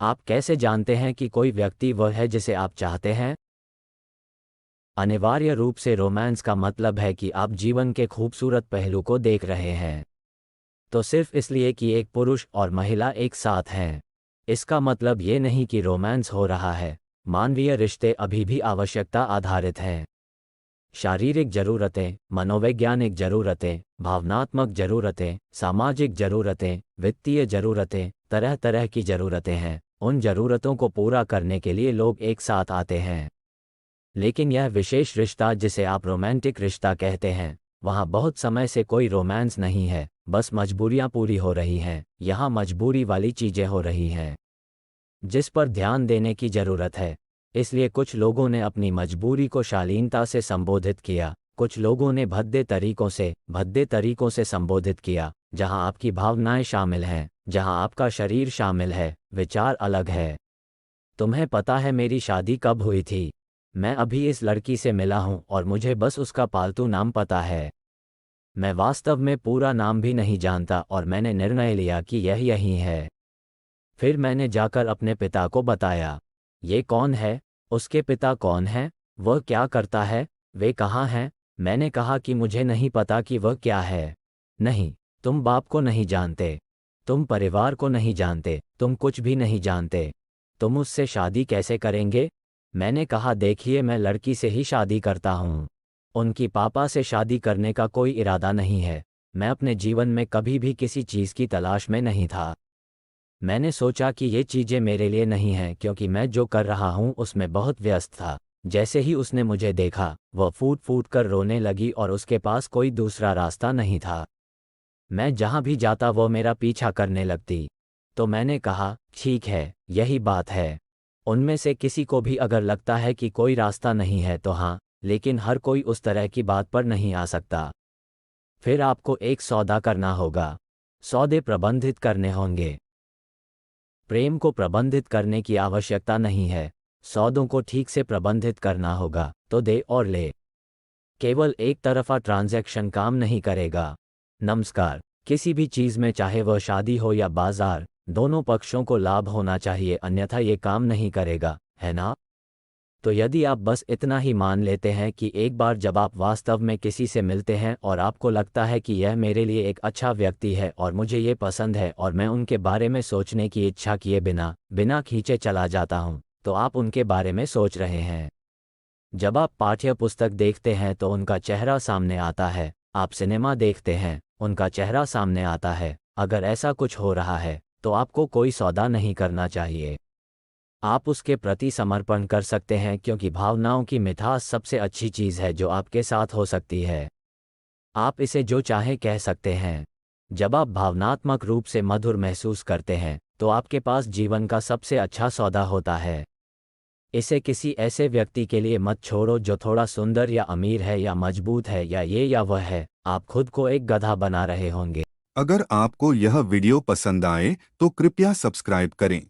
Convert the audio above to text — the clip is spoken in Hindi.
आप कैसे जानते हैं कि कोई व्यक्ति वह है जिसे आप चाहते हैं? अनिवार्य रूप से रोमांस का मतलब है कि आप जीवन के खूबसूरत पहलू को देख रहे हैं। तो सिर्फ इसलिए कि एक पुरुष और महिला एक साथ हैं, इसका मतलब ये नहीं कि रोमांस हो रहा है। मानवीय रिश्ते अभी भी आवश्यकता आधारित हैं। शारीरिक ज़रूरतें, मनोवैज्ञानिक ज़रूरतें, भावनात्मक ज़रूरतें, सामाजिक ज़रूरतें, वित्तीय ज़रूरतें, तरह तरह की ज़रूरतें हैं। उन ज़रूरतों को पूरा करने के लिए लोग एक साथ आते हैं। लेकिन यह विशेष रिश्ता जिसे आप रोमांटिक रिश्ता कहते हैं, वहाँ बहुत समय से कोई रोमांस नहीं है, बस मजबूरियाँ पूरी हो रही हैं। यहाँ मजबूरी वाली चीज़ें हो रही हैं जिस पर ध्यान देने की ज़रूरत है। इसलिए कुछ लोगों ने अपनी मजबूरी को शालीनता से संबोधित किया, कुछ लोगों ने भद्दे तरीकों से संबोधित किया। जहाँ आपकी भावनाएं शामिल हैं, जहाँ आपका शरीर शामिल है, विचार अलग है। तुम्हें पता है मेरी शादी कब हुई थी? मैं अभी इस लड़की से मिला हूँ और मुझे बस उसका पालतू नाम पता है। मैं वास्तव में पूरा नाम भी नहीं जानता और मैंने निर्णय लिया कि यह यही है। फिर मैंने जाकर अपने पिता को बताया। ये कौन है? उसके पिता कौन हैं? वह क्या करता है? वे कहाँ हैं? मैंने कहा कि मुझे नहीं पता कि वह क्या है। नहीं, तुम बाप को नहीं जानते, तुम परिवार को नहीं जानते, तुम कुछ भी नहीं जानते। तुम उससे शादी कैसे करेंगे? मैंने कहा देखिए, मैं लड़की से ही शादी करता हूँ। उनकी पापा से शादी करने का कोई इरादा नहीं है। मैं अपने जीवन में कभी भी किसी चीज़ की तलाश में नहीं था। मैंने सोचा कि ये चीज़ें मेरे लिए नहीं हैं क्योंकि मैं जो कर रहा हूँ उसमें बहुत व्यस्त था। जैसे ही उसने मुझे देखा, वह फूट फूट कर रोने लगी और उसके पास कोई दूसरा रास्ता नहीं था। मैं जहाँ भी जाता वो मेरा पीछा करने लगती। तो मैंने कहा, ठीक है, यही बात है। उनमें से किसी को भी अगर लगता है कि कोई रास्ता नहीं है तो हाँ, लेकिन हर कोई उस तरह की बात पर नहीं आ सकता। फिर आपको एक सौदा करना होगा। सौदे प्रबंधित करने होंगे। प्रेम को प्रबंधित करने की आवश्यकता नहीं है, सौदों को ठीक से प्रबंधित करना होगा। तो दे और ले। केवल एक तरफा ट्रांजैक्शन काम नहीं करेगा। नमस्कार। किसी भी चीज़ में, चाहे वह शादी हो या बाजार, दोनों पक्षों को लाभ होना चाहिए, अन्यथा ये काम नहीं करेगा, है ना? तो यदि आप बस इतना ही मान लेते हैं कि एक बार जब आप वास्तव में किसी से मिलते हैं और आपको लगता है कि यह मेरे लिए एक अच्छा व्यक्ति है और मुझे ये पसंद है और मैं उनके बारे में सोचने की इच्छा किए बिना बिना खींचे चला जाता हूं, तो आप उनके बारे में सोच रहे हैं। जब आप पाठ्य पुस्तक देखते हैं तो उनका चेहरा सामने आता है, आप सिनेमा देखते हैं, उनका चेहरा सामने आता है। अगर ऐसा कुछ हो रहा है तो आपको कोई सौदा नहीं करना चाहिए। आप उसके प्रति समर्पण कर सकते हैं क्योंकि भावनाओं की मिठास सबसे अच्छी चीज़ है जो आपके साथ हो सकती है। आप इसे जो चाहें कह सकते हैं। जब आप भावनात्मक रूप से मधुर महसूस करते हैं तो आपके पास जीवन का सबसे अच्छा सौदा होता है। इसे किसी ऐसे व्यक्ति के लिए मत छोड़ो जो थोड़ा सुंदर या अमीर है या मजबूत है या ये या वह है। आप खुद को एक गधा बना रहे होंगे। अगर आपको यह वीडियो पसंद आए तो कृपया सब्सक्राइब करें।